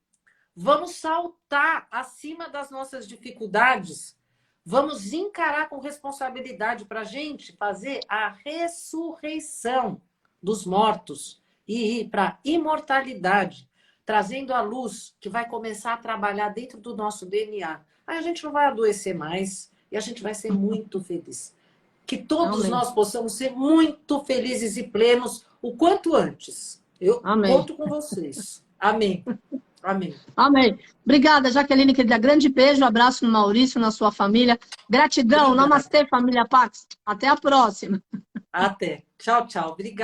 Vamos saltar acima das nossas dificuldades. Vamos encarar com responsabilidade para a gente fazer a ressurreição dos mortos e ir para a imortalidade, trazendo a luz que vai começar a trabalhar dentro do nosso DNA. Aí a gente não vai adoecer mais e a gente vai ser muito feliz. Que todos nós possamos ser muito felizes e plenos o quanto antes. Eu conto com vocês. Amém. Amém. Amém. Obrigada, Jaqueline, querida. Grande beijo, abraço no Maurício, na sua família. Gratidão. Namastê, família Pax. Até a próxima. Até. Tchau, tchau. Obrigada.